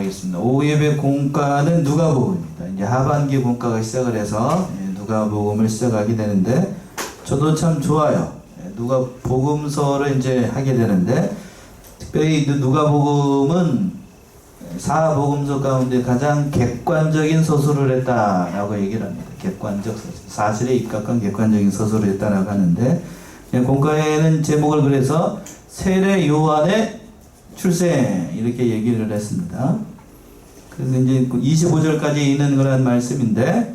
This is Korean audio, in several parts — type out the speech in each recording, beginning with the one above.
하겠습니다. 오예배 공과는 누가복음입니다. 이제 하반기 공과가 시작을 해서 누가복음을 시작하게 되는데 저도 참 좋아요. 누가복음서를 이제 하게 되는데 특별히 누가복음은 사복음서 가운데 가장 객관적인 서술을 했다라고 얘기를 합니다. 객관적 서술, 사실에 입각한 객관적인 서술을 했다라고 하는데 공과에는 제목을 그래서 세례 요한의 출생 이렇게 얘기를 했습니다. 그래서 이제 25절까지 있는 그런 말씀인데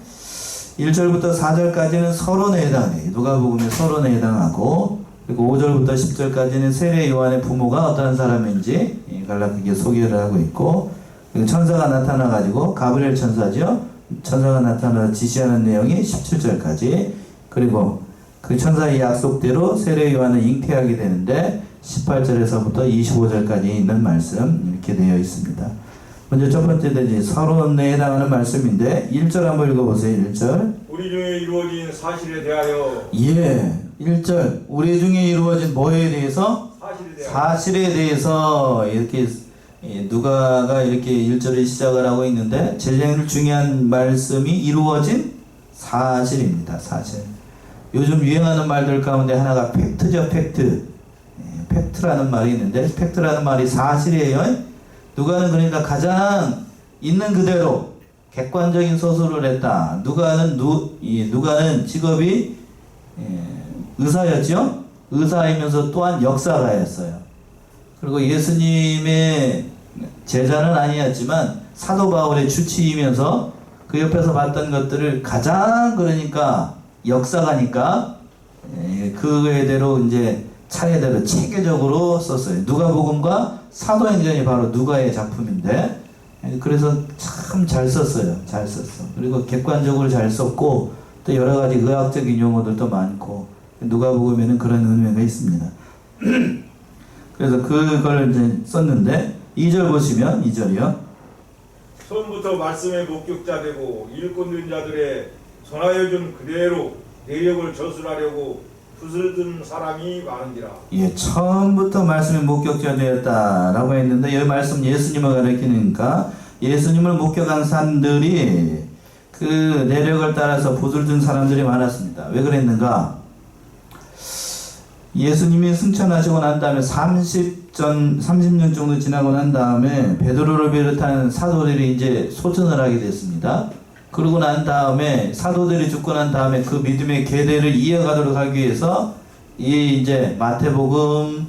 1절부터 4절까지는 서론에 해당해요. 누가복음의 서론에 해당하고 그리고 5절부터 10절까지는 세례 요한의 부모가 어떠한 사람인지 간략하게 소개를 하고 있고 그리고 천사가 나타나가지고 가브리엘 천사죠. 천사가 나타나 지시하는 내용이 17절까지 그리고 그 천사의 약속대로 세례 요한은 잉태하게 되는데 18절에서부터 25절까지 있는 말씀 이렇게 되어 있습니다. 먼저 첫 번째 되지 서론에 해당하는 말씀인데 1절 한번 읽어보세요. 1절 우리 중에 이루어진 사실에 대하여 1절 우리 중에 이루어진 뭐에 대해서? 사실에 대해서 이렇게 누가가 이렇게 1절을 시작을 하고 있는데 제일 중요한 말씀이 이루어진 사실입니다. 사실. 요즘 유행하는 말들 가운데 하나가 팩트죠. 팩트라는 말이 있는데 팩트라는 말이 사실이에요. 누가는 그러니까 가장 있는 그대로 객관적인 서술을 했다. 누가는 직업이 의사였죠. 의사이면서 또한 역사가였어요. 그리고 예수님의 제자는 아니었지만 사도 바울의 주치이면서 그 옆에서 봤던 것들을 가장 그러니까 역사가니까 그거대로 이제 차례대로 체계적으로 썼어요. 누가복음과 사도행전이 바로 누가의 작품인데 그래서 참 잘 썼어요. 잘 썼어. 그리고 객관적으로 잘 썼고 또 여러 가지 의학적인 용어들도 많고 누가복음에는 그런 의미가 있습니다. 그래서 그걸 이제 썼는데 2절 보시면 2절이요. 처음부터 말씀의 목격자 되고 일꾼된 자들의 전하여 준 그대로 내력을 저술하려고 붓을 든 사람이 많은지라. 처음부터 말씀의 목격자 되었다라고 했는데 여기 말씀 예수님을 가리키니까 예수님을 목격한 사람들이 그 내력을 따라서 붓을 든 사람들이 많았습니다. 왜 그랬는가? 예수님이 승천하시고 난 다음에 30년 정도 지나고 난 다음에 베드로를 비롯한 사도들이 이제 소천을 하게 됐습니다. 그러고 난 다음에 사도들이 죽고 난 다음에 그 믿음의 계대를 이어가도록 하기 위해서 이제 마태복음,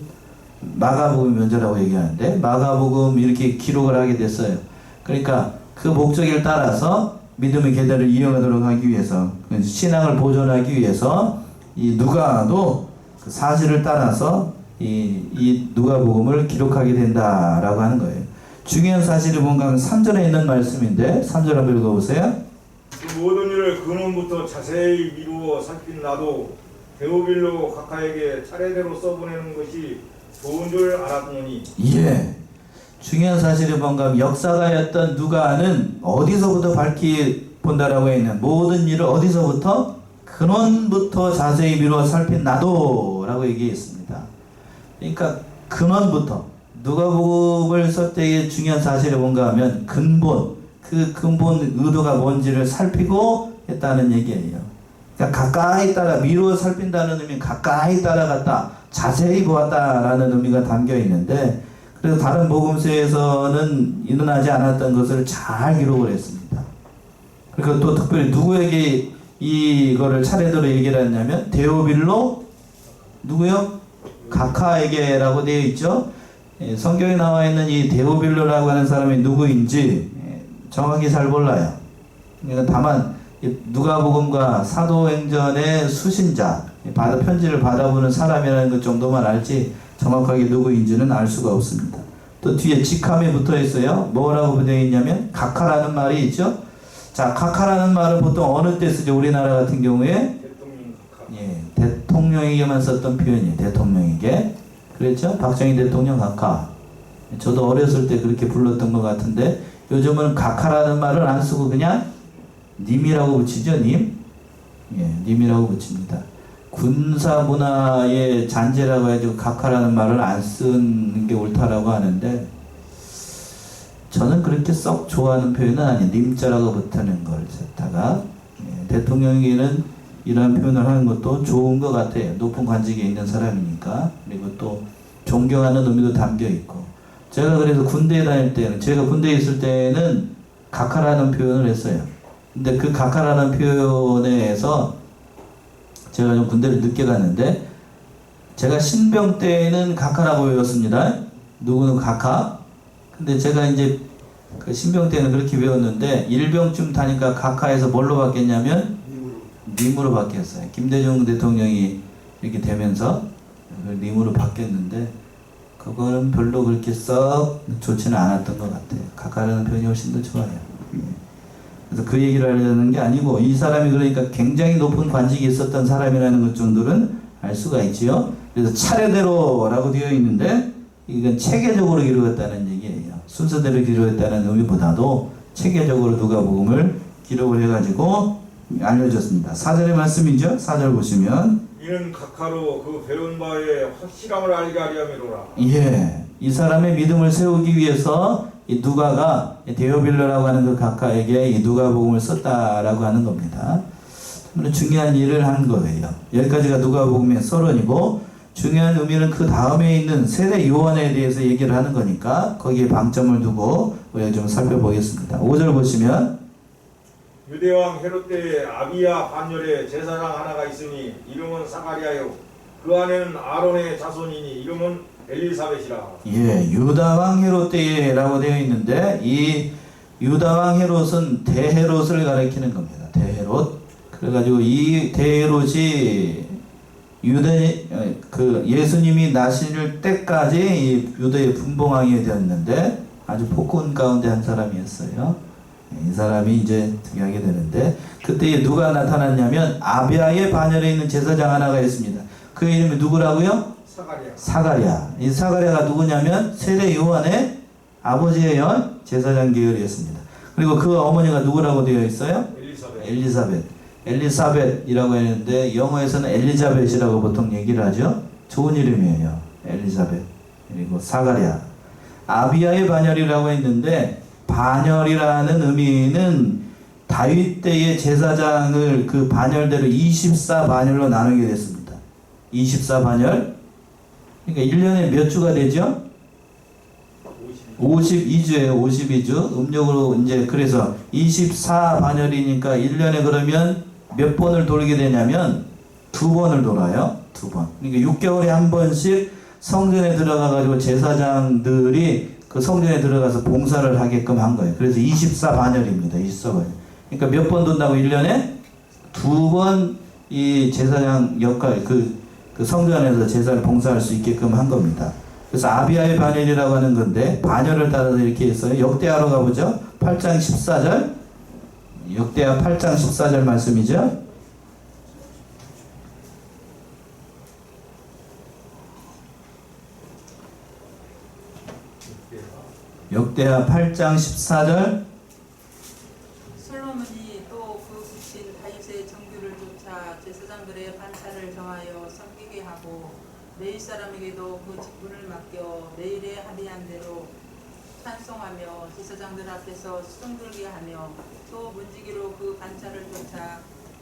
마가복음 면제라고 얘기하는데 마가복음 이렇게 기록을 하게 됐어요. 그러니까 그 목적을 따라서 믿음의 계대를 이어가도록 하기 위해서 신앙을 보존하기 위해서 이 누가도 그 사실을 따라서 이 누가복음을 기록하게 된다라고 하는 거예요. 중요한 사실이 뭔가 하면 3절에 있는 말씀인데 3절 한번 읽어보세요. 그 모든 일을 근원부터 자세히 미루어 살핀 나도 데오빌로 각하에게 차례대로 써보내는 것이 좋은 줄 알았노니. 중요한 사실이 뭔가 하면 역사가였던 누가는 어디서부터 밝히 본다라고 했는 모든 일을 어디서부터? 근원부터 자세히 미루어 살핀 나도 라고 얘기했습니다. 그러니까 근원부터 누가복음을 쓸 때의 중요한 사실이 뭔가 하면 그 근본 의도가 뭔지를 살피고 했다는 얘기예요. 그러니까 가까이 따라 미루어 살핀다는 의미는 가까이 따라갔다, 자세히 보았다라는 의미가 담겨 있는데 그래서 다른 복음서에서는 일어나지 않았던 것을 잘 기록을 했습니다. 그리고 또 특별히 누구에게 이거를 차례대로 얘기를 했냐면 데오빌로 누구요? 각하에게라고 되어 있죠. 성경에 나와 있는 이 데오빌로라고 하는 사람이 누구인지 정확히 잘 몰라요. 그러니까 다만 누가복음과 사도행전의 수신자, 편지를 받아보는 사람이라는 것 정도만 알지 정확하게 누구인지는 알 수가 없습니다. 또 뒤에 직함이 붙어 있어요. 뭐라고 되어 있냐면 각하라는 말이 있죠. 자, 각하라는 말은 보통 어느 때 쓰죠? 우리나라 같은 경우에 대통령에게만 썼던 표현이에요. 대통령에게. 그랬죠? 박정희 대통령 각하. 저도 어렸을 때 그렇게 불렀던 것 같은데 요즘은 각하라는 말을 안 쓰고 그냥 님이라고 붙이죠. 님이라고 붙입니다. 군사 문화의 잔재라고 해가지고 각하라는 말을 안 쓰는 게 옳다라고 하는데 저는 그렇게 썩 좋아하는 표현은 아니에요. 님자라고 붙는 걸 갖다가 대통령에게는 이러한 표현을 하는 것도 좋은 것 같아요. 높은 관직에 있는 사람이니까. 그리고 또 존경하는 의미도 담겨 있고. 제가 그래서 군대에 다닐 때는, 제가 군대에 있을 때는 각하라는 표현을 했어요. 근데 그 각하라는 표현에서 제가 좀 군대를 늦게 갔는데, 제가 신병 때는 각하라고 외웠습니다. 누구는 각하. 근데 제가 이제 그 신병 때는 그렇게 외웠는데, 일병쯤 다니까 각하에서 뭘로 바뀌었냐면 님으로 바뀌었어요. 김대중 대통령이 이렇게 되면서 님으로 바뀌었는데, 그거는 별로 그렇게 썩 좋지는 않았던 것 같아요. 각하라는 표현이 훨씬 더 좋아요. 그래서 그 얘기를 하려는 게 아니고, 이 사람이 그러니까 굉장히 높은 관직이 있었던 사람이라는 것 정도는 알 수가 있지요. 그래서 차례대로라고 되어 있는데, 이건 체계적으로 기록했다는 얘기예요. 순서대로 기록했다는 의미보다도 체계적으로 누가복음을 기록을 해가지고 알려졌습니다. 4절의 말씀이죠. 4절 보시면, 이는 각하로 그 배운 바의 확실함을 알게 하려 함이로라. 예, 이 사람의 믿음을 세우기 위해서 이 누가가 데오빌로라고 하는 그 각하에게 이 누가복음을 썼다라고 하는 겁니다. 정말 중요한 일을 한 거예요. 여기까지가 누가복음의 서론이고, 중요한 의미는 그 다음에 있는 세례 요한에 대해서 얘기를 하는 거니까 거기에 방점을 두고 우리가 좀 살펴보겠습니다. 5절 보시면, 유대왕 헤롯 때에 아비야 반열에 제사장 하나가 있으니 이름은 사가리아요. 그 안에는 아론의 자손이니 이름은 엘리사벳이라. 예, 유다왕 헤롯 때라고 되어 있는데, 이 유다왕 헤롯은 대헤롯을 가리키는 겁니다. 대헤롯. 그래가지고 이 대헤롯이 예수님이 나실 때까지 이 유대의 분봉왕이 되었는데, 아주 폭군 가운데 한 사람이었어요. 이 사람이 이제 등장하게 되는데, 그때 누가 나타났냐면 아비아의 반열에 있는 제사장 하나가 있습니다. 그 이름이 누구라고요? 사가리아. 사가랴. 이 사가랴가 누구냐면 세례 요한의 아버지예요. 제사장 계열이었습니다. 그리고 그 어머니가 누구라고 되어 있어요? 엘리사벳. 엘리사벳이라고 했는데 영어에서는 엘리자벳이라고 보통 얘기를 하죠. 좋은 이름이에요. 엘리사벳. 그리고 사가랴. 아비아의 반열이라고 했는데, 반열이라는 의미는 다윗 때의 제사장을 그 반열대로 24반열로 나누게 됐습니다. 24반열. 그러니까 1년에 몇 주가 되죠? 52주예요. 52주. 음력으로 이제 그래서 24반열이니까 1년에 그러면 몇 번을 돌게 되냐면 2번을 돌아요. 2번. 그러니까 6개월에 한 번씩 성전에 들어가 가지고 제사장들이 그 성전에 들어가서 봉사를 하게끔 한 거예요. 그래서 24반열입니다. 24반열. 그러니까 몇 번 돈다고 1년에 2번 이 제사장 역할, 그 성전에서 제사를 봉사할 수 있게끔 한 겁니다. 그래서 아비아의 반열이라고 하는 건데, 반열을 따라서 이렇게 했어요. 역대하로 가보죠. 8장 14절. 역대하 8장 14절 말씀이죠. 역대하 8장 14절. 솔로몬이 또 그 국신 다윗의 정규를 쫓아 제사장들의 반차를 정하여 섬기게 하고 매일 사람에게도 그 직분을 맡겨 매일에 합의한 대로 찬송하며 제사장들 앞에서 수종들게 하며 또 문지기로 그 반차를 쫓아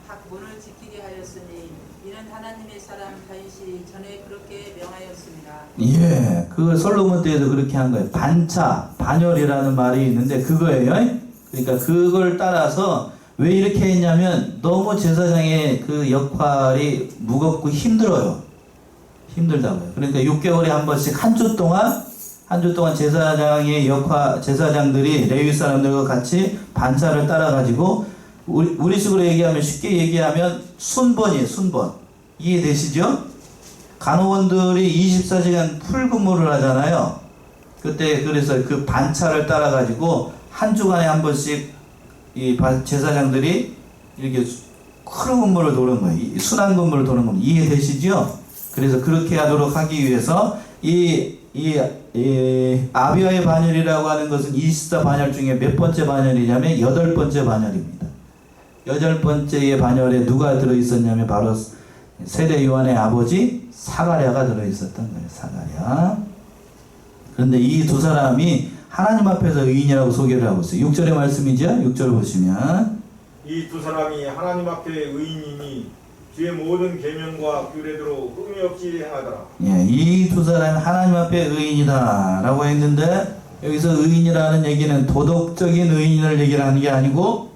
각 문을 지키게 하였으니 이는 하나님의 사람 다윗이 전에 그렇게 명하였습니다. 예, 그 솔로몬 때에도 그렇게 한 거예요. 반차, 반열이라는 말이 있는데 그거예요. 그러니까 그걸 따라서 왜 이렇게 했냐면 너무 제사장의 그 역할이 무겁고 힘들어요. 힘들다고요. 그러니까 6개월에 한 번씩 한 주 동안 제사장의 제사장들이 레위 사람들과 같이 반차를 따라가지고 우리식으로 얘기하면, 쉽게 얘기하면 순번이에요. 순번. 이해되시죠? 간호원들이 24시간 풀 근무를 하잖아요. 그때 그래서 그 반차를 따라가지고 한 주간에 한 번씩 이 제사장들이 이렇게 큰 근무를 도는 거예요. 순환 근무를 도는 겁니다. 이해되시죠? 그래서 그렇게 하도록 하기 위해서 아비아의 반열이라고 하는 것은 24반열 중에 몇 번째 반열이냐면 8번째 반열입니다. 8번째의 반열에 누가 들어있었냐면 바로 세례 요한의 아버지 사가랴가 들어있었던 거예요. 사가랴. 그런데 이 두 사람이 하나님 앞에서 의인이라고 소개를 하고 있어요. 6절의 말씀이죠. 6절 보시면 이 두 사람이 하나님 앞에 의인이니 주의 모든 계명과 규례대로 흠이 없이 행하더라. 예, 이 두 사람이 하나님 앞에 의인이다 라고 했는데 여기서 의인이라는 얘기는 도덕적인 의인을 얘기를 하는 게 아니고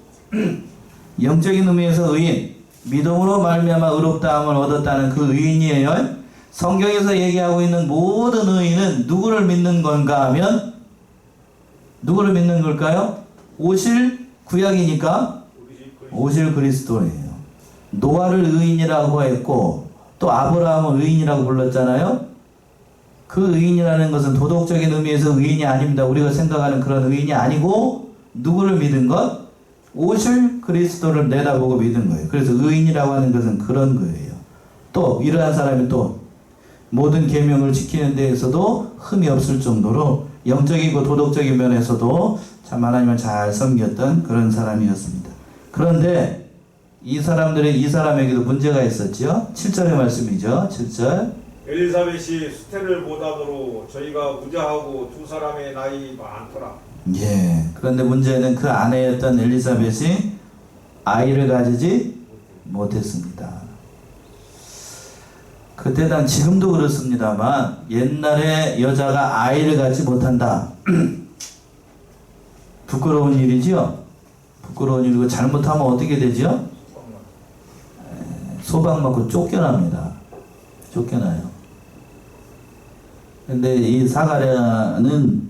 영적인 의미에서 의인, 믿음으로 말미암아 의롭다함을 얻었다는 그 의인이에요. 성경에서 얘기하고 있는 모든 의인은 누구를 믿는 건가 하면 누구를 믿는 걸까요? 오실 구약이니까 오실 그리스도예요. 노아를 의인이라고 했고 또 아브라함을 의인이라고 불렀잖아요. 그 의인이라는 것은 도덕적인 의미에서 의인이 아닙니다. 우리가 생각하는 그런 의인이 아니고 누구를 믿은 것? 오실 그리스도를 내다보고 믿은 거예요. 그래서 의인이라고 하는 것은 그런 거예요. 또 이러한 사람이 또 모든 계명을 지키는 데에서도 흠이 없을 정도로 영적이고 도덕적인 면에서도 참 하나님을 잘 섬겼던 그런 사람이었습니다. 그런데 이 사람에게도 문제가 있었죠. 7절의 말씀이죠. 7절. 엘리사벳이 수태를 보담으로 저희가 무자하고 두 사람의 나이 많더라. 예. 그런데 문제는 그 아내였던 엘리사벳이 아이를 가지지 못했습니다. 그때 당 지금도 그렇습니다만 옛날에 여자가 아이를 갖지 못한다. 부끄러운 일이죠. 부끄러운 일이고 잘못하면 어떻게 되죠? 소방 맞고 쫓겨납니다. 쫓겨나요. 근데 이 사가랴는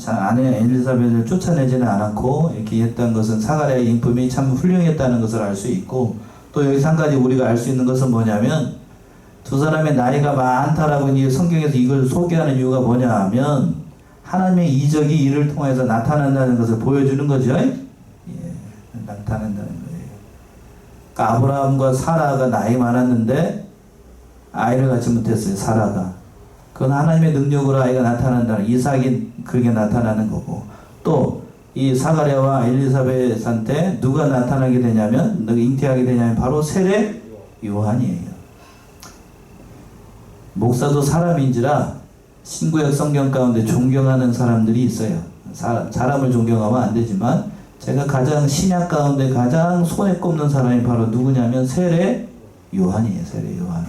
아내 엘리사벳을 쫓아내지는 않았고 이렇게 했던 것은 사가랴의 인품이 참 훌륭했다는 것을 알 수 있고 또 여기서 한 가지 우리가 알 수 있는 것은 뭐냐면 두 사람의 나이가 많다라고 이제 성경에서 이걸 소개하는 이유가 뭐냐 하면 하나님의 이적이 이를 통해서 나타난다는 것을 보여주는 거죠. 예, 나타난다는 거예요. 그러니까 아브라함과 사라가 나이 많았는데 아이를 갖지 못했어요. 사라가. 그건 하나님의 능력으로 아이가 나타난다는, 이삭이 그게 나타나는 거고, 또 이 사가랴와 엘리사벳한테 누가 나타나게 되냐면, 누가 잉태하게 되냐면 바로 세례 요한이에요. 목사도 사람인지라 신구약 성경 가운데 존경하는 사람들이 있어요. 사람을 존경하면 안 되지만 제가 가장 신약 가운데 가장 손에 꼽는 사람이 바로 누구냐면 세례 요한이에요. 세례 요한.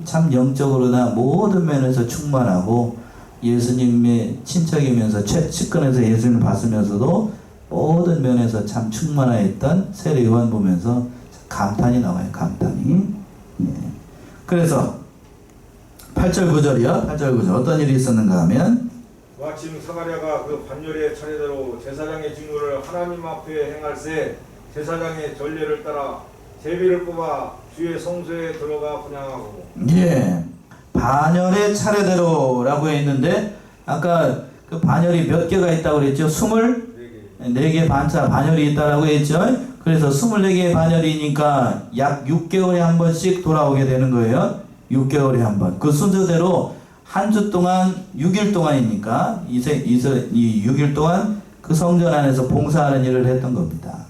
참 영적으로나 모든 면에서 충만하고 예수님의 친척이면서 측근에서 예수님을 봤으면서도 모든 면에서 참 충만하였던 세례 요한 보면서 감탄이 나와요. 감탄이. 예. 그래서 8절 9절이요. 8절 9절 어떤 일이 있었는가 하면 마침 사가랴가 그 반열의 차례대로 제사장의 직무를 하나님 앞에 행할세 제사장의 전례를 따라 제비를 뽑아 주의 성소에 들어가 분향하고. 예, 반열의 차례대로라고 했는데 아까 그 반열이 몇 개가 있다고 그랬죠? 24개 반열이 있다라고 했죠? 그래서 24개의 반열이니까 약 6개월에 한 번씩 돌아오게 되는 거예요. 6개월에 한 번. 그 순서대로 한 주 동안 6일 동안이니까 이 6일 동안 그 성전 안에서 봉사하는 일을 했던 겁니다.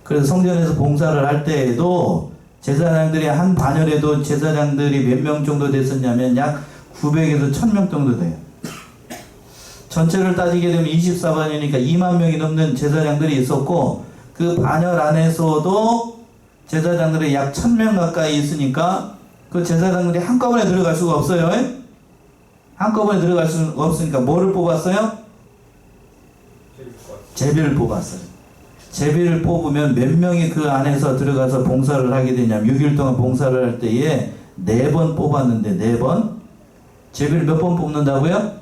그래서 성전에서 봉사를 할 때에도 제사장들이 한 반열에도 제사장들이 몇 명 정도 됐었냐면 약 900에서 1000명 정도 돼요. 전체를 따지게 되면 24반이니까 2만 명이 넘는 제사장들이 있었고 그 반열 안에서도 제사장들이 약 1000명 가까이 있으니까 그 제사장들이 한꺼번에 들어갈 수가 없어요. 한꺼번에 들어갈 수가 없으니까 뭐를 뽑았어요? 제비를 뽑았어요. 제비를 뽑으면 몇 명이 그 안에서 들어가서 봉사를 하게 되냐면 6일 동안 봉사를 할 때에 4번 뽑았는데 4번? 제비를 몇 번 뽑는다고요?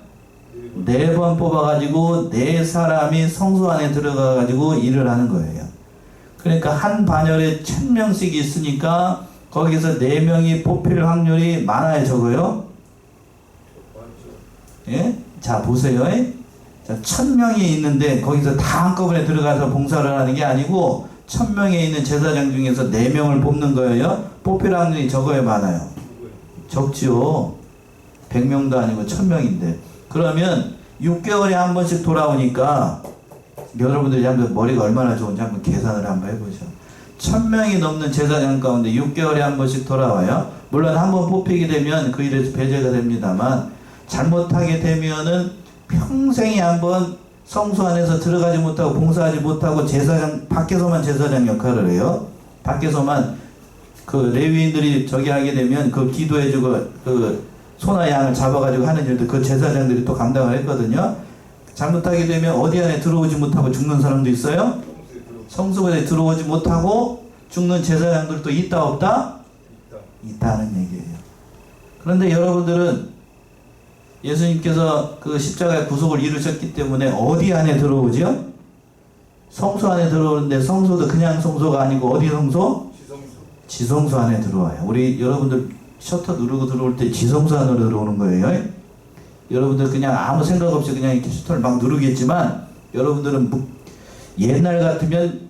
4번 뽑아가지고 4사람이 성소 안에 들어가가지고 일을 하는 거예요. 그러니까 한 반열에 1000명씩 있으니까 거기서 4명이 뽑힐 확률이 많아요, 적어요? 예? 자, 보세요. 자, 1000명이 있는데 거기서 다 한꺼번에 들어가서 봉사를 하는 게 아니고 1000명에 있는 제사장 중에서 4명을 뽑는 거예요. 뽑힐 확률이 적어요, 많아요? 적지요. 100명도 아니고 1000명인데. 그러면 6개월에 한 번씩 돌아오니까 여러분들이 한번 머리가 얼마나 좋은지 한번 계산을 한번 해보죠. 1000명이 넘는 제사장 가운데 6개월에 한 번씩 돌아와요. 물론 한 번 뽑히게 되면 그 일에서 배제가 됩니다만 잘못하게 되면은 평생에 한번 성소 안에서 들어가지 못하고 봉사하지 못하고 제사장 밖에서만 제사장 역할을 해요. 밖에서만 그 레위인들이 저기 하게 되면 그 기도해주고 그 소나 양을 잡아가지고 하는 일도 그 제사장들이 또 감당을 했거든요. 잘못하게 되면 어디 안에 들어오지 못하고 죽는 사람도 있어요. 성소에 들어오지 못하고 죽는 제사장들도 있다 없다? 있다는 얘기예요. 그런데 여러분들은 예수님께서 그 십자가의 구속을 이루셨기 때문에 어디 안에 들어오지요? 성소 안에 들어오는데 성소도 그냥 성소가 아니고 어디 성소? 지성소 안에 들어와요. 우리 여러분들 셔터 누르고 들어올 때 지성소 안으로 들어오는 거예요. 여러분들 그냥 아무 생각 없이 그냥 이렇게 셔터를 막 누르겠지만 여러분들은 옛날 같으면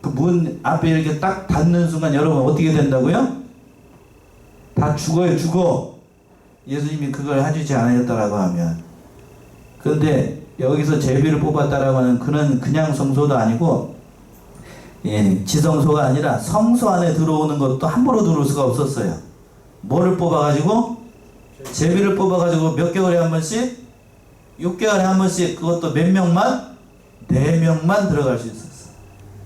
그 문 앞에 이렇게 딱 닿는 순간 여러분 어떻게 된다고요? 다 죽어요, 죽어. 예수님이 그걸 해주지 않았다라고 하면. 그런데 여기서 제비를 뽑았다라고 하는 그는 그냥 성소도 아니고 지성소가 아니라 성소 안에 들어오는 것도 함부로 들어올 수가 없었어요. 뭐를 뽑아가지고? 제비를 뽑아가지고 몇 개월에 한 번씩? 6개월에 한 번씩 그것도 몇 명만? 4명만 들어갈 수 있었어요.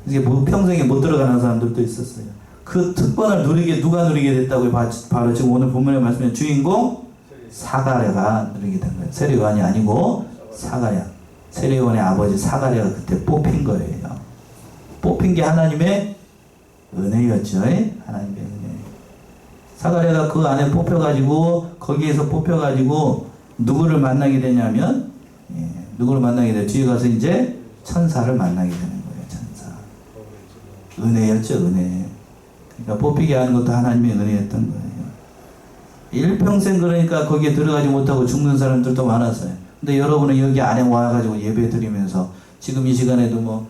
이게 평생에 못 들어가는 사람들도 있었어요. 그 특권을 누가 누리게 됐다고요? 바로 지금 오늘 본문에 말씀하신 주인공 사가랴가 누리게 된 거예요. 세례요한이 아니고 사가랴. 세례요한의 아버지 사가랴가 그때 뽑힌 거예요. 뽑힌 게 하나님의 은혜였죠. 하나님의 은혜. 사가랴가 그 안에 뽑혀가지고 거기에서 뽑혀가지고 누구를 만나게 되냐면 누구를 만나게 돼요? 뒤에 가서 이제 천사를 만나게 되는 거예요. 천사. 은혜였죠. 은혜. 그러니까 뽑히게 하는 것도 하나님의 은혜였던 거예요. 일평생 그러니까 거기에 들어가지 못하고 죽는 사람들도 많았어요. 근데 여러분은 여기 안에 와가지고 예배 드리면서 지금 이 시간에도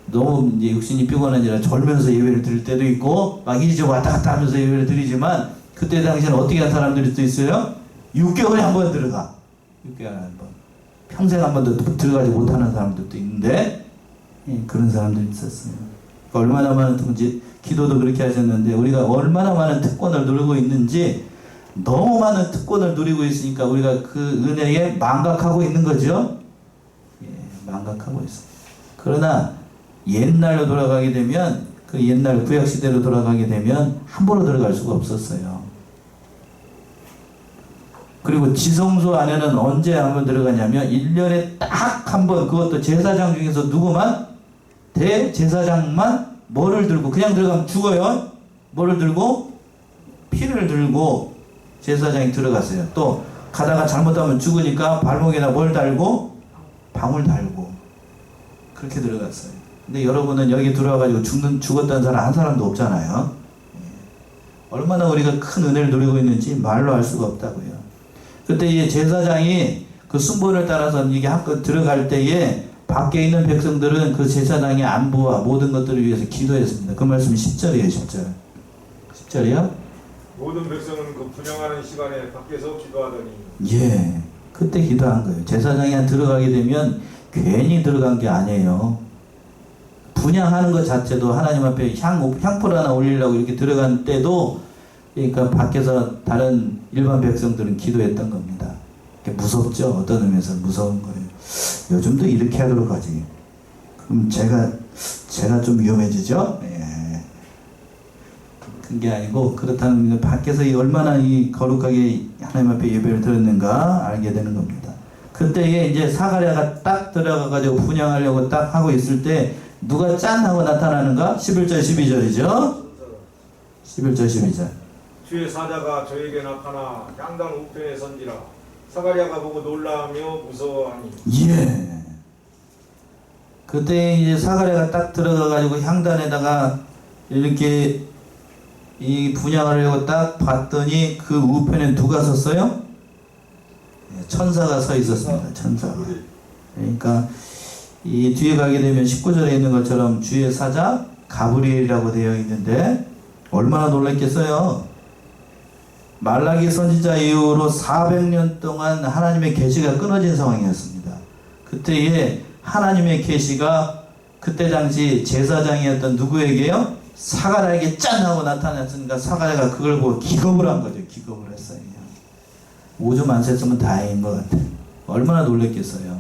너무 이제 육신이 피곤하니라 졸면서 예배를 드릴 때도 있고 막 이리저리 왔다 갔다 하면서 예배를 드리지만 그때 당시에는 어떻게 한 사람들이 또 있어요? 6개월에 한 번 들어가. 6개월에 한 번. 평생 한 번도 들어가지 못하는 사람들도 있는데 그런 사람들이 있었어요. 그러니까 얼마나 많은 특권인지 기도도 그렇게 하셨는데 우리가 얼마나 많은 특권을 누리고 있는지 너무 많은 특권을 누리고 있으니까 우리가 그 은혜에 망각하고 있는 거죠. 망각하고 있어요. 그러나 옛날로 돌아가게 되면 그 옛날 구약시대로 돌아가게 되면 함부로 들어갈 수가 없었어요. 그리고 지성소 안에는 언제 한번 들어가냐면 1년에 딱 한 번 그것도 제사장 중에서 누구만? 대제사장만 뭐를 들고 그냥 들어가면 죽어요. 뭐를 들고? 피를 들고 제사장이 들어갔어요. 또 가다가 잘못하면 죽으니까 발목에다 뭘 달고? 방울 달고 그렇게 들어갔어요. 근데 여러분은 여기 들어와가지고 죽었다는 사람 한 사람도 없잖아요. 얼마나 우리가 큰 은혜를 누리고 있는지 말로 할 수가 없다고요. 그때 이 제사장이 그 순번을 따라서 이게 한껏 들어갈 때에 밖에 있는 백성들은 그 제사장의 안부와 모든 것들을 위해서 기도했습니다. 그 말씀이 10절이에요. 10절. 10절이요? 모든 백성은 그 분양하는 시간에 밖에서 기도하더니 예. 그때 기도한 거예요. 제사장이 들어가게 되면 괜히 들어간 게 아니에요. 분양하는 것 자체도 하나님 앞에 향불 하나 올리려고 이렇게 들어간 때도 그러니까 밖에서 다른 일반 백성들은 기도했던 겁니다. 무섭죠. 어떤 의미에서 무서운 거예요. 요즘도 이렇게 하도록 하지. 그럼 제가 좀 위험해지죠. 예. 그게 아니고 그렇다는 밖에서 얼마나 이 거룩하게 하나님 앞에 예배를 드렸는가 알게 되는 겁니다. 그때에 이제 사가랴가 딱 들어가가지고 분양하려고 딱 하고 있을 때 누가 짠 하고 나타나는가? 11절 12절이죠. 11절 12절. 주의 사자가 저에게 나타나 양당 우편에 선지라 사가랴가 보고 놀라며 무서워하니. 예. 그때 이제 사가랴가 딱 들어가가지고 향단에다가 이렇게 이 분양하려고 딱 봤더니 그 우편에 누가 섰어요? 천사가 서 있었습니다. 천사가. 그러니까 이 뒤에 가게 되면 19절에 있는 것처럼 주의 사자 가브리엘이라고 되어 있는데 얼마나 놀랐겠어요. 말라기 선지자 이후로 400년 동안 하나님의 계시가 끊어진 상황이었습니다. 그때에 하나님의 계시가 그때 당시 제사장이었던 누구에게요? 사가랴에게 짠 하고 나타났으니까 사가랴가 그걸 보고 기겁을 한 거죠. 기겁을 했어요. 오줌 안 샜으면 다행인 것 같아. 얼마나 놀랬겠어요.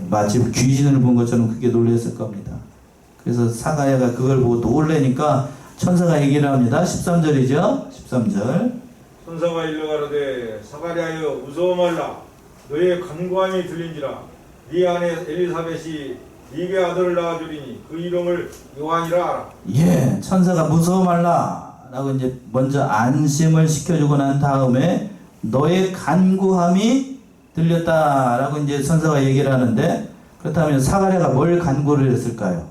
마치 귀신을 본 것처럼 크게 놀랬을 겁니다. 그래서 사가랴가 그걸 보고 놀래니까 천사가 얘기를 합니다. 13절이죠. 13절. 천사가 일러 가로되 사가랴여 무서워 말라. 너의 간구함이 들린지라. 네 아내 엘리사벳이 네게 아들을 낳아주리니 그 이름을 요한이라 하라. 예, 천사가 무서워 말라 라고 이제 먼저 안심을 시켜주고 난 다음에 너의 간구함이 들렸다라고 이제 천사가 얘기를 하는데, 그렇다면 사가랴가 뭘 간구를 했을까요?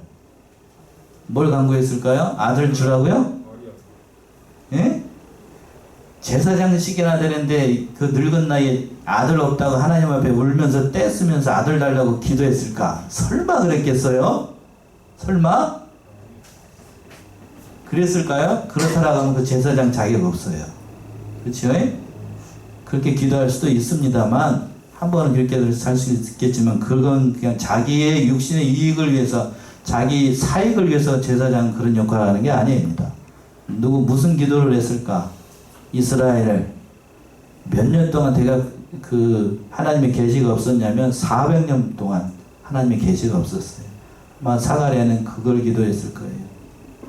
뭘 간구했을까요? 아들 주라고요? 예? 제사장식이나 되는데 그 늙은 나이에 아들 없다고 하나님 앞에 울면서 떼쓰면서 아들 달라고 기도했을까? 설마 그랬겠어요? 설마? 그랬을까요? 그렇다라고 하면 그 제사장 자격 없어요. 그렇죠? 그렇게 기도할 수도 있습니다만, 한 번은 그렇게 살 수 있겠지만 그건 그냥 자기의 육신의 이익을 위해서, 자기 사익을 위해서 제사장 그런 역할을 하는 게 아닙니다. 무슨 기도를 했을까? 이스라엘을 몇 년 동안 그 하나님의 계시가 없었냐면 400년 동안 하나님의 계시가 없었어요. 아마 사가랴는 그걸 기도했을 거예요.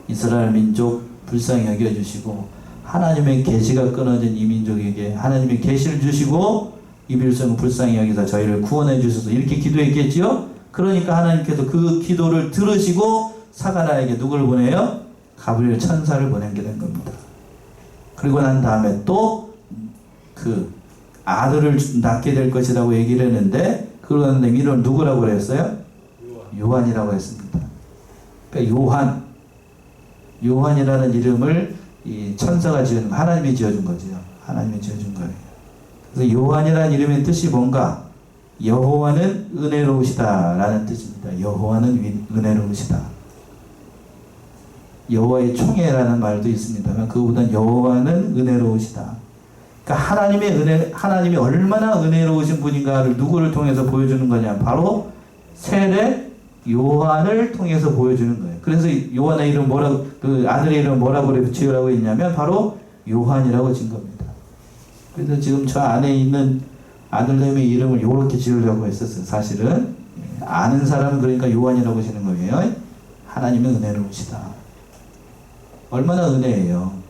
이스라엘 민족 불쌍히 여겨주시고 하나님의 계시가 끊어진 이 민족에게 하나님의 계시를 주시고 이 백성을 불쌍히 여기서 저희를 구원해 주셔서 이렇게 기도했겠지요. 그러니까 하나님께서 그 기도를 들으시고 사가랴에게 누구를 보내요? 가브리엘 천사를 보내게 된 겁니다. 그리고 난 다음에 또 그 아들을 낳게 될 것이라고 얘기를 했는데, 그런데 이름을 누구라고 그랬어요? 요한이라고 했습니다. 그러니까 요한이라는 이름을 이 천사가 지은, 하나님이 지어준 거죠. 하나님이 지어준 거예요. 그래서 요한이라는 이름의 뜻이 뭔가? 여호와는 은혜로우시다 라는 뜻입니다. 여호와는 은혜로우시다. 여호와의 총애라는 말도 있습니다만 그거보다는 여호와는 은혜로우시다. 그러니까 하나님이 얼마나 은혜로우신 분인가를 누구를 통해서 보여주는 거냐? 바로 세례 요한을 통해서 보여주는 거예요. 그래서 요한의 이름 그 아들의 이름 뭐라고 지으라고 했냐면 바로 요한이라고 지은 겁니다. 그래서 지금 저 안에 있는 아들내미의 이름을 요렇게 지으려고 했었어요. 사실은 아는 사람은 그러니까 요한이라고 지는 거예요. 하나님은 은혜로우시다. 얼마나 은혜예요.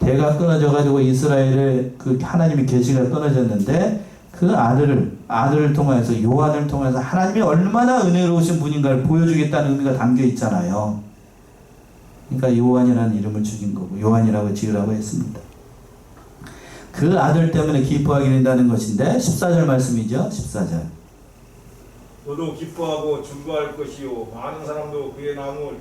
대가 끊어져가지고 이스라엘의 그 하나님의 계시가 끊어졌는데 그 아들을 통해서 요한을 통해서 하나님이 얼마나 은혜로우신 분인가를 보여주겠다는 의미가 담겨 있잖아요. 그러니까 요한이라는 이름을 주신 거고 요한이라고 지으라고 했습니다. 그 아들 때문에 기뻐하게 된다는 것인데 14절 말씀이죠. 14절. 너도 기뻐하고 즐거워할 것이요 많은 사람도 그의 나음을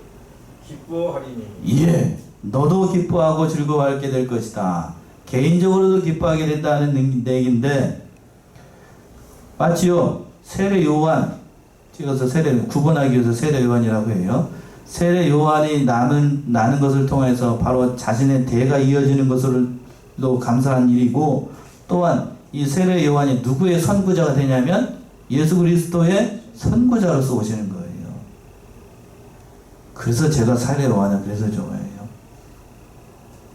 기뻐하리니. 예, 너도 기뻐하고 즐거워하게 될 것이다. 개인적으로도 기뻐하게 된다는 얘기인데, 맞지요? 세례 요한, 찍어서 구분하기 위해서 세례 요한이라고 해요. 세례 요한이 나는 것을 통해서 바로 자신의 대가 이어지는 것으로 감사한 일이고, 또한 이 세례 요한이 누구의 선구자가 되냐면 예수 그리스도의 선구자로서 오시는 거예요. 그래서 제가 세례 요한을 그래서 좋아해요.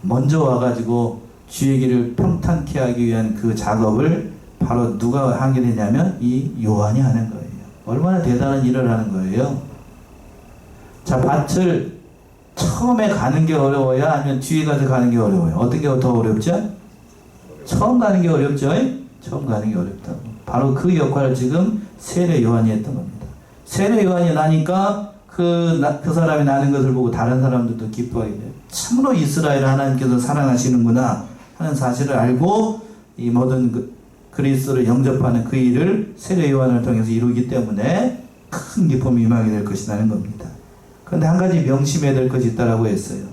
먼저 와가지고 주의 길을 평탄케 하기 위한 그 작업을 바로 누가 하게 되냐면 이 요한이 하는 거예요. 얼마나 대단한 일을 하는 거예요. 자, 밭을 처음에 가는 게 어려워야 아니면 뒤에 가서 가는 게 어려워요? 어떤 게 더 어렵죠? 처음 가는 게 어렵죠? 처음 가는 게 어렵다고. 바로 그 역할을 지금 세례 요한이 했던 겁니다. 세례 요한이 나니까 그 사람이 나는 것을 보고 다른 사람들도 기뻐하게 돼요. 참으로 이스라엘을 하나님께서 사랑하시는구나 하는 사실을 알고 이 모든 그리스도를 영접하는 그 일을 세례 요한을 통해서 이루기 때문에 큰 기쁨이 임하게 될 것이라는 겁니다. 그런데 한 가지 명심해야 될 것이 있다고 했어요.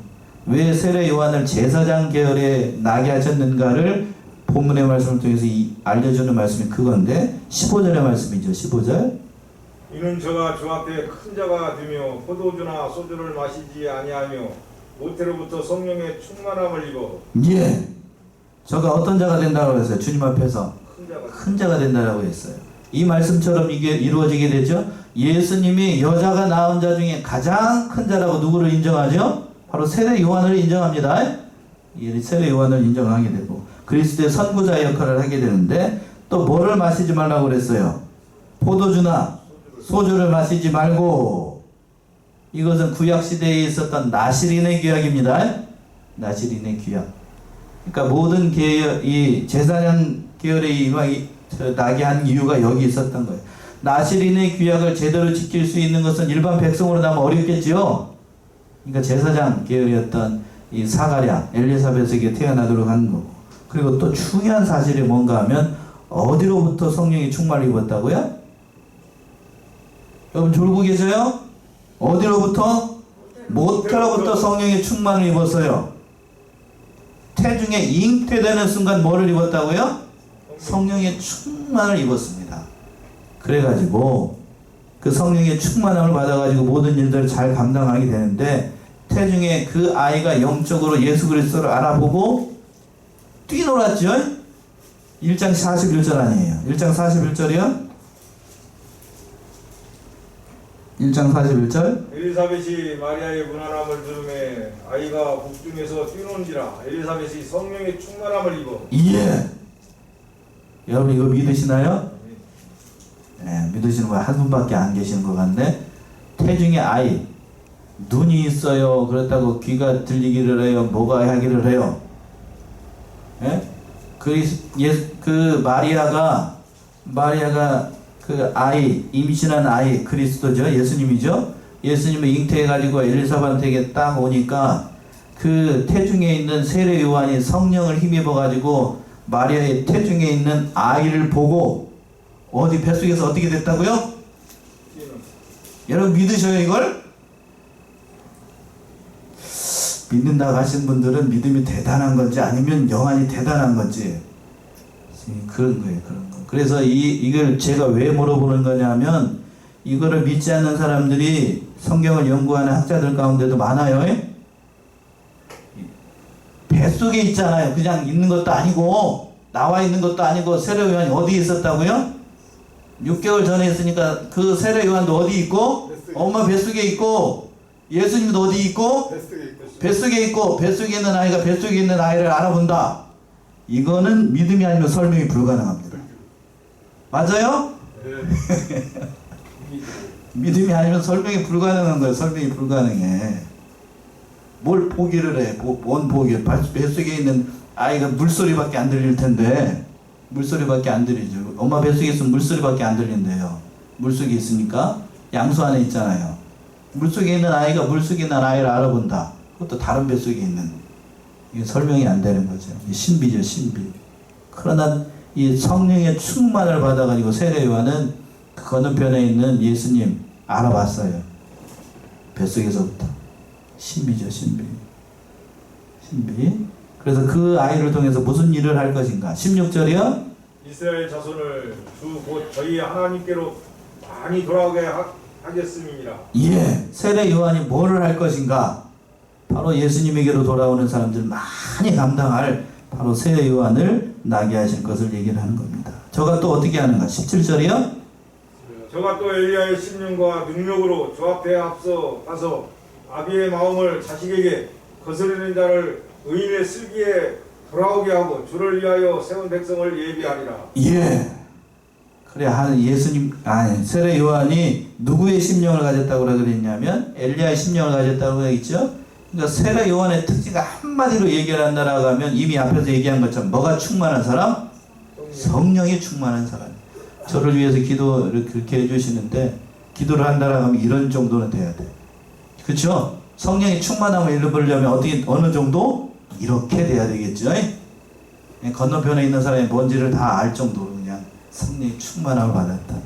왜 세례 요한을 제사장 계열에 나게 하셨는가를 본문의 말씀을 통해서 알려주는 말씀이 그건데 15절의 말씀이죠. 15절. 이는 저가 주 앞에 큰 자가 되며 포도주나 소주를 마시지 아니하며 모태로부터 성령의 충만함을 입어. 예, 저가 어떤 자가 된다고 했어요? 주님 앞에서 큰 자가 된다고 했어요. 이 말씀처럼 이게 이루어지게 되죠. 예수님이 여자가 낳은 자 중에 가장 큰 자라고 누구를 인정하죠? 바로 세례 요한을 인정합니다. 세례 요한을 인정하게 되고, 그리스도의 선구자 역할을 하게 되는데 또 뭐를 마시지 말라고 그랬어요? 포도주나 소주를 마시지 말고. 이것은 구약시대에 있었던 나시린의 규약입니다. 나시린의 규약. 그러니까 모든 계열, 이 제사장 계열의 나게 한 이유가 여기 있었던 거예요. 나시린의 규약을 제대로 지킬 수 있는 것은 일반 백성으로 나면 어렵겠지요. 그러니까 제사장 계열이었던 이 사가랴, 엘리사벳에게 태어나도록 한 거고. 그리고 또 중요한 사실이 뭔가 하면 어디로부터 성령이 충만을 입었다고요? 여러분 졸고 계세요? 어디로부터? 모태로부터 성령의 충만을 입었어요. 태중에 잉태되는 순간 뭐를 입었다고요? 성령의 충만을 입었습니다. 그래가지고 그 성령의 충만함을 받아가지고 모든 일들을 잘 감당하게 되는데, 태중에 그 아이가 영적으로 예수 그리스도를 알아보고 뛰놀았죠? 1장 41절 아니에요. 1장 41절이요? 1장 41절. 엘리사벳이 마리아의 무난함을 들음에 아이가 복중에서 뛰노는지라. 엘리사벳이 성령의 충만함을 입어. 예. 여러분 이거 믿으시나요? 네, 믿으시는 분 한 분밖에 안 계시는 것 같네. 태중의 아이, 눈이 있어요. 그렇다고 귀가 들리기를 해요. 뭐가 하기를 해요. 예? 그 마리아가 그 아이, 임신한 아이, 그리스도죠. 예수님이죠. 예수님을 잉태해가지고 엘리사벳에게 딱 오니까 그 태중에 있는 세례 요한이 성령을 힘입어가지고 마리아의 태중에 있는 아이를 보고 어디 뱃속에서 어떻게 됐다고요? 여러분 믿으셔요 이걸? 믿는다고 하신 분들은 믿음이 대단한 건지 아니면 영안이 대단한 건지 그런 거예요. 그런 거. 그래서 이걸 제가 왜 물어보는 거냐면, 이거를 믿지 않는 사람들이 성경을 연구하는 학자들 가운데도 많아요. 뱃속에 있잖아요. 그냥 있는 것도 아니고 나와 있는 것도 아니고. 세례 요한이 어디에 있었다고요? 6개월 전에 있으니까 그 세례 요한도 어디 있고? 엄마 뱃속에 있고. 예수님도 어디 있고? 뱃속에 있고. 뱃속에 있는 아이가 뱃속에 있는 아이를 알아본다. 이거는 믿음이 아니면 설명이 불가능합니다. 맞아요? 믿음이 아니면 설명이 불가능한 거예요. 설명이 불가능해. 뭘 포기를 해? 뭔 포기? 뱃속에 있는 아이가 물소리밖에 안 들릴 텐데. 물소리밖에 안 들리죠. 엄마 뱃속에 있으면 물소리밖에 안 들린대요. 물속에 있으니까. 양수 안에 있잖아요. 물속에 있는 아이가 물속에 있는 아이를 알아본다. 그것도 다른 뱃속에 있는. 이게 설명이 안 되는 거죠. 신비죠, 신비. 그러나 이 성령의 충만을 받아가지고 세례 요한은 그 건너편에 있는 예수님 알아봤어요. 뱃속에서부터. 신비죠, 신비. 신비. 그래서 그 아이를 통해서 무슨 일을 할 것인가? 16절이요. 이스라엘 자손을 주 곧 저희 하나님께로 많이 돌아오게 하겠음이니라. 예. 세례 요한이 뭐를 할 것인가? 바로 예수님에게로 돌아오는 사람들 많이 감당할 바로 세례 요한을 나게 하실 것을 얘기를 하는 겁니다. 저가 또 어떻게 하는가? 17절이요. 저가 또 엘리야의 신령과 능력으로 주 앞에 앞서 가서 아비의 마음을 자식에게 거스르는 자를 의인의 슬기에 돌아오게 하고 주를 위하여 세운 백성을 예비하리라. 예. 그래, 세례 요한이 누구의 심령을 가졌다고 그랬냐면 엘리야의 심령을 가졌다고 그랬죠. 그러니까 세례 요한의 특징을 한마디로 얘기한다라고 하면 이미 앞에서 얘기한 것처럼 뭐가 충만한 사람? 성령이 충만한 사람. 저를 위해서 기도를 그렇게 해주시는데, 기도를 한다라고 하면 이런 정도는 돼야 돼. 그렇죠? 성령이 충만함을 잃어버리려면 어느 정도? 이렇게 돼야 되겠죠. 건너편에 있는 사람이 뭔지를 다 알 정도로 그냥 성령의 충만함을 받았다.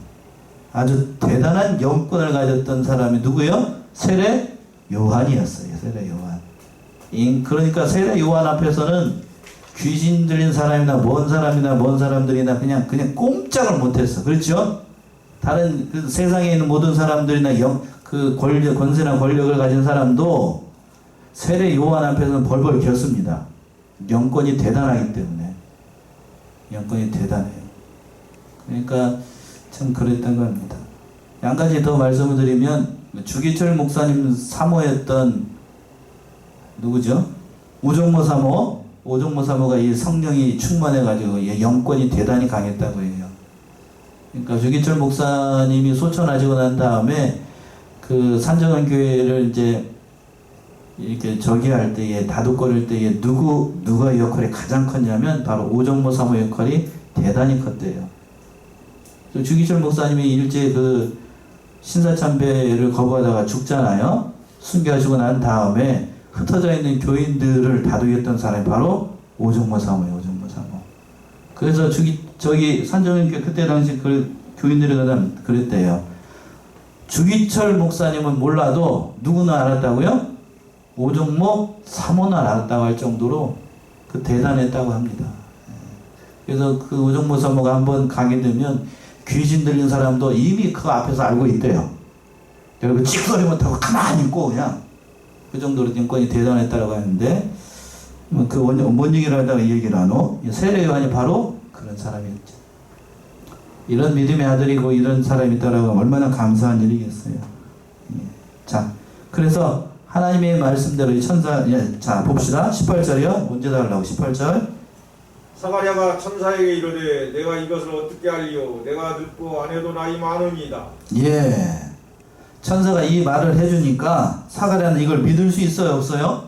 아주 대단한 영권을 가졌던 사람이 누구요? 세례 요한이었어요. 세례 요한. 그러니까 세례 요한 앞에서는 귀신 들린 사람이나 뭔 사람들이나 그냥 꼼짝을 못했어. 그렇죠? 다른 그 세상에 있는 모든 사람들이나 권세나 권력을 가진 사람도 세례 요한 앞에서는 벌벌 겼습니다. 영권이 대단하기 때문에. 영권이 대단해요. 그러니까 참 그랬던 겁니다. 한 가지 더 말씀을 드리면, 주기철 목사님 사모했던 누구죠? 우정모 사모. 오종모 사모가 이 성령이 충만해가지고 이 영권이 대단히 강했다고 해요. 그러니까 주기철 목사님이 소천하시고 난 다음에 그 산정원 교회를 이제 이렇게 저기할 때에 다독거릴 때에 누가 역할이 가장 컸냐면 바로 오종모 사모 역할이 대단히 컸대요. 주기철 목사님이 일제 그 신사참배를 거부하다가 죽잖아요. 순교하시고 난 다음에 흩어져 있는 교인들을 다독였던 사람이 바로 오종모 사모예요. 오종모 사모. 그래서 저기 산정원교회 그때 당시 그 교인들이 그랬대요. 주기철 목사님은 몰라도 누구는 알았다고요? 오종모 사모는 알았다고 할 정도로 그 대단했다고 합니다. 그래서 그 오종모 사모가 한번 가게 되면 귀신 들린 사람도 이미 그 앞에서 알고 있대요. 그리고 찍소리 못하고 가만히 있고 그냥 그 정도로 영권이 대단했다고 하는데 그 뭔 얘기를 하다가 이 얘기를 하노? 세례 요한이 바로 그런 사람이었죠. 이런 믿음의 아들이고 이런 사람이 있다라고 하면 얼마나 감사한 일이겠어요. 자, 그래서 하나님의 말씀대로 이 천사, 자 봅시다. 18절이요. 문제 달라고 18절. 사가랴가 천사에게 이르되 내가 이것을 어떻게 알리오? 내가 늙고 아내도 나이 많으니이다. 예. 천사가 이 말을 해주니까 사가랴는 이걸 믿을 수 있어요, 없어요?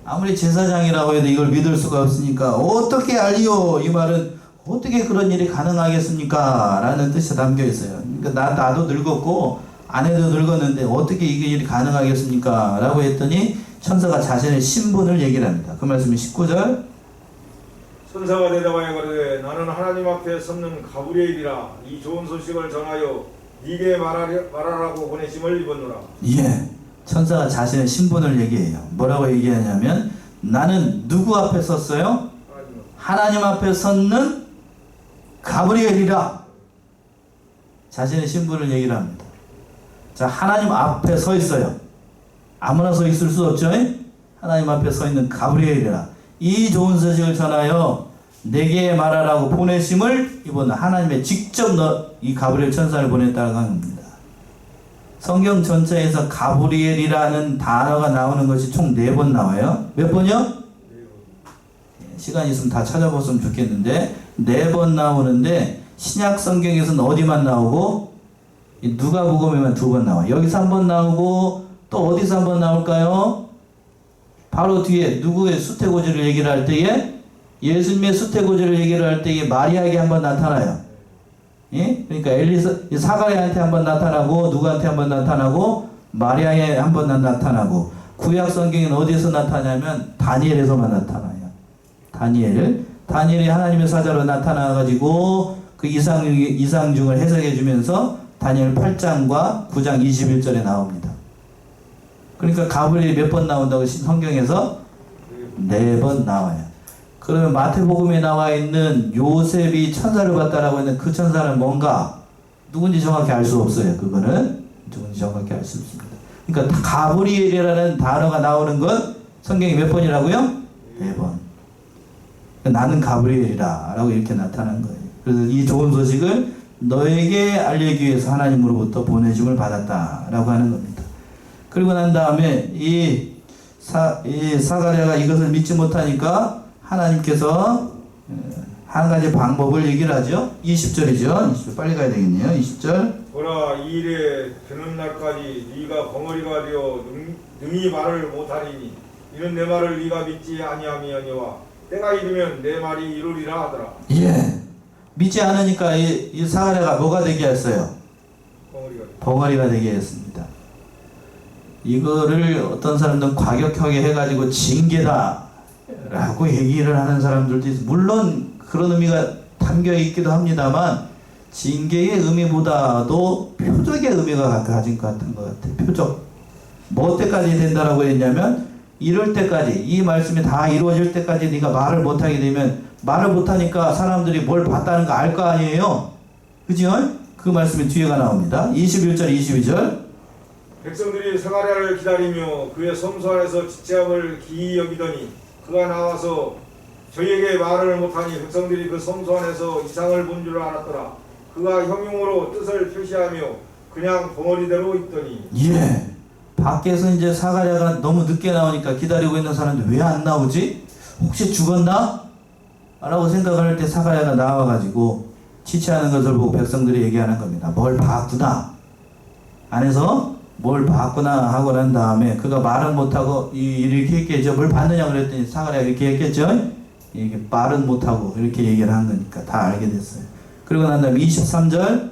아무리 제사장이라고 해도 이걸 믿을 수가 없으니까 어떻게 알리오? 이 말은 어떻게 그런 일이 가능하겠습니까? 라는 뜻이 담겨 있어요. 그러니까 나도 늙었고 아내도 늙었는데 어떻게 이게 일이 가능하겠습니까? 라고 했더니 천사가 자신의 신분을 얘기를 합니다. 그 말씀이 19절. 천사가 대답하여 가로되 나는 하나님 앞에 섰는 가브리엘이라 이 좋은 소식을 전하여 네게 말하라고 보내심을 입었노라. 예. 천사가 자신의 신분을 얘기해요. 뭐라고 얘기하냐면 나는 누구 앞에 섰어요? 하나님 앞에 섰는 가브리엘이라. 자신의 신분을 얘기를 합니다. 자, 하나님 앞에 서 있어요. 아무나 서 있을 수 없죠? 하나님 앞에 서 있는 가브리엘이라. 이 좋은 소식을 전하여 내게 말하라고 보내심을 이번 하나님의 직접 이 가브리엘 천사를 보냈다고 합니다. 성경 전체에서 가브리엘이라는 단어가 나오는 것이 총 4번 나와요. 몇 번이요? 시간 있으면 다 찾아봤으면 좋겠는데 4번 나오는데 신약 성경에서는 어디만 나오고 누가복음에만 2번 나와요. 여기서 1번 나오고 또 어디서 1번 나올까요? 바로 뒤에 누구의 수태고지를 얘기를 할 때에 예수님의 수태고지를 얘기를 할 때에 마리아에게 한번 나타나요. 예? 그러니까 사가랴한테 한번 나타나고 누구한테 한번 나타나고 마리아에 한번 나타나고 구약 성경에는 어디에서 나타나냐면 다니엘에서만 나타나요. 다니엘이 하나님의 사자로 나타나가지고 그 이상중을 해석해 주면서 다니엘 8장과 9장 21절에 나옵니다. 그러니까 가브리엘이 몇 번 나온다고 성경에서 4번 나와요. 그러면 마태복음에 나와 있는 요셉이 천사를 봤다라고 했는 그 천사는 뭔가 누군지 정확히 알 수 없어요. 그거는 누군지 정확히 알 수 없습니다. 그러니까 가브리엘이라는 단어가 나오는 건 성경이 몇 번이라고요? 4번. 나는 가브리엘이라 라고 이렇게 나타난 거예요. 그래서 이 좋은 소식을 너에게 알리기 위해서 하나님으로부터 보내줌을 받았다라고 하는 겁니다. 그리고 난 다음에 이 사가랴가 이것을 믿지 못하니까 하나님께서 한 가지 방법을 얘기를 하죠. 20절이죠. 20절 빨리 가야 되겠네요. 20절. 보라 이 일에 되는 날까지 네가 벙어리가 되어 능히 말을 못하리니 이는 내 말을 네가 믿지 아니함이니와 때가 이르면 내 말이 이루리라 하더라. 예. 믿지 않으니까 이 사가랴가 뭐가 되게 했어요? 벙어리가 되게 했습니다. 이거를 어떤 사람들은 과격하게 해가지고 징계다 라고 얘기를 하는 사람들도 있어요. 물론 그런 의미가 담겨 있기도 합니다만 징계의 의미보다도 표적의 의미가 가진 것 같은 것 같아요. 표적. 뭐 때까지 된다라고 했냐면 이럴 때까지 이 말씀이 다 이루어질 때까지 네가 말을 못하게 되면 말을 못하니까 사람들이 뭘 봤다는 거 알 거 아니에요. 그죠? 그 말씀이 뒤에가 나옵니다. 21절 22절. 백성들이 사가랴를 기다리며 그의 성소 안에서 지체함을 기이 여기더니 그가 나와서 저희에게 말을 못하니 백성들이 그 성소 안에서 이상을 본 줄 알았더라. 그가 형용으로 뜻을 표시하며 그냥 벙어리대로 있더니. 예. 밖에서 이제 사가랴가 너무 늦게 나오니까 기다리고 있는 사람들 왜 안 나오지? 혹시 죽었나? 라고 생각을 할 때 사가랴가 나와가지고 지체하는 것을 보고 백성들이 얘기하는 겁니다. 뭘 봤구나. 안에서 뭘 봤구나 하고 난 다음에 그가 말은 못하고 이렇게 했겠죠. 뭘 봤느냐 그랬더니 사가랴가 이렇게 했겠죠. 이게 말은 못하고 이렇게 얘기를 한 거니까 다 알게 됐어요. 그리고 난 다음에 23절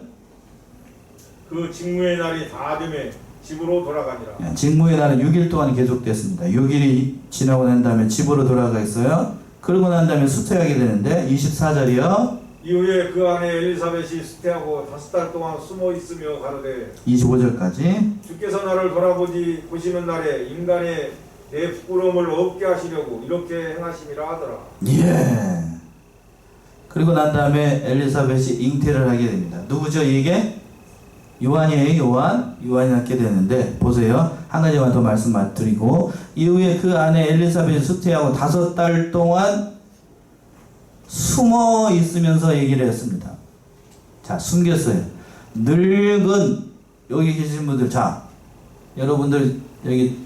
그 직무의 날이 다 되매 집으로 돌아가니라. 직무의 날은 6일 동안 계속됐습니다. 6일이 지나고 난 다음에 집으로 돌아가 있어요. 그러고 난 다음에 수태하게 되는데 24절이요. 이후에 그 안에 엘리사벳이 수태하고 5달 동안 숨어 있으며 가로되 25절까지 주께서 나를 보시는 날에 인간의 내 부끄러움을 없게 하시려고 이렇게 행하심이라 하더라. 예. 그리고 난 다음에 엘리사벳이 잉태를 하게 됩니다. 누구죠 이게? 요한이에요. 요한이 낳게 되는데 보세요. 한 가지만 더 말씀드리고 이후에 그 안에 엘리사벳이 수태하고 5달 동안 숨어 있으면서 얘기를 했습니다. 자, 숨겼어요. 늙은 여기 계신 분들, 자, 여러분들 여기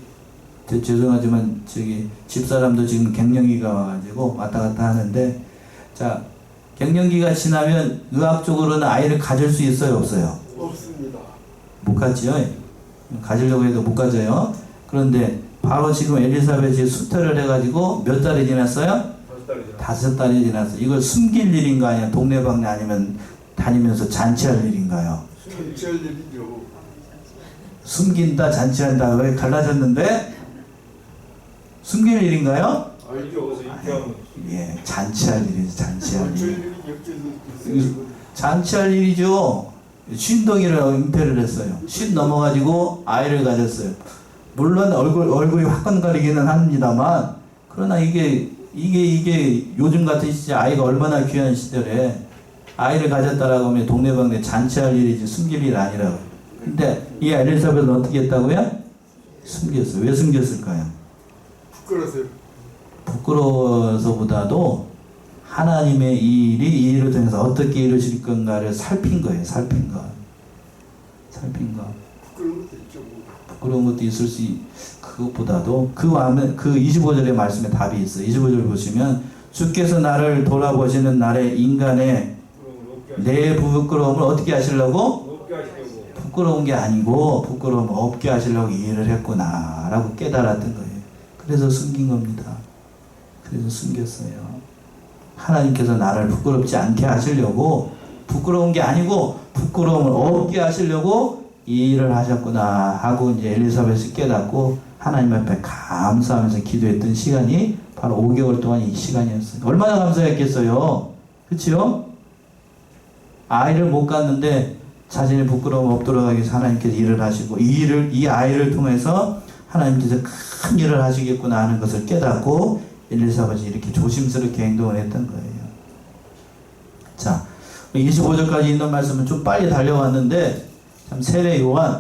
죄송하지만 저기 집사람도 지금 갱년기가 와가지고 왔다 갔다 하는데, 자, 갱년기가 지나면 의학적으로는 아이를 가질 수 있어요, 없어요? 없습니다. 못 가지요. 가지려고 해도 못 가져요. 그런데 바로 지금 엘리사벳이 수태를 해가지고 몇 달이 지났어요? 5달이 5달이 지났어요. 이걸 숨길 일인가 아니면 동네방네 아니면 다니면서 잔치할 일인가요? 잔치할 일이죠. 숨긴다 잔치한다 왜 갈라졌는데 숨길 일인가요? 알죠. 그래서 잉태하면 예, 잔치할 일이죠. 잔치할 잔치할 일. 일이 엮여서 있어요. 잔치할 일이죠. 쉰덩이를 잉태를 했어요. 50 넘어가지고 아이를 가졌어요. 물론 얼굴이 화끈 가리기는 합니다만, 그러나 이게 요즘 같은 시대 아이가 얼마나 귀한 시절에 아이를 가졌다라고 하면 동네방네 잔치할 일이지 숨길 일 아니라고. 근데 이 엘리사벳은 어떻게 했다고요? 숨겼어요. 왜 숨겼을까요? 부끄러세요. 부끄러워서보다도 하나님의 이 일을 통해서 어떻게 이루실 건가를 살핀 거예요. 살핀 거. 부끄러운 것도 있죠. 뭐. 부끄러운 것도 있을 수 그것보다도 그 안에 그 25절의 말씀에 답이 있어요. 25절 보시면 주께서 나를 돌아보시는 날에 인간의 내 부끄러움을 어떻게 하시려고? 없게 하시려고. 부끄러운 게 아니고 부끄러움 없게 하시려고 이 일을 했구나 라고 깨달았던 거예요. 그래서 숨긴 겁니다. 그래서 숨겼어요. 하나님께서 나를 부끄럽지 않게 하시려고, 부끄러운 게 아니고 부끄러움을 없게 하시려고 이 일을 하셨구나 하고 이제 엘리사벳이 깨닫고 하나님 앞에 감사하면서 기도했던 시간이 바로 5개월 동안 이 시간이었어요. 얼마나 감사했겠어요. 그렇죠? 아이를 못 갖는데 자신의 부끄러움 없도록 하기 위해서 하나님께서 일을 하시고 이 아이를 통해서 하나님께서 큰 일을 하시겠구나 하는 것을 깨닫고 엘리사벳이 이렇게 조심스럽게 행동을 했던 거예요. 자, 25절까지 있는 말씀은 좀 빨리 달려왔는데 참 세례 요한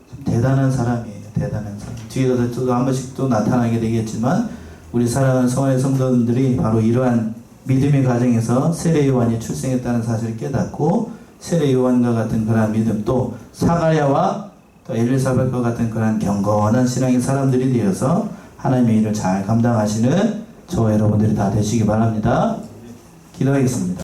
참 대단한 사람이에요. 대단한 사람. 뒤에서 또 한 번씩 또 나타나게 되겠지만 우리 사랑하는 성화의 성도님들이 바로 이러한 믿음의 과정에서 세례 요한이 출생했다는 사실을 깨닫고 세례 요한과 같은 그러한 믿음, 또 사가랴와 또 엘리사벳과 같은 그러한 경건한 신앙의 사람들이 되어서 하나님의 일을 잘 감당하시는 저와 여러분들이 다 되시기 바랍니다. 기도하겠습니다.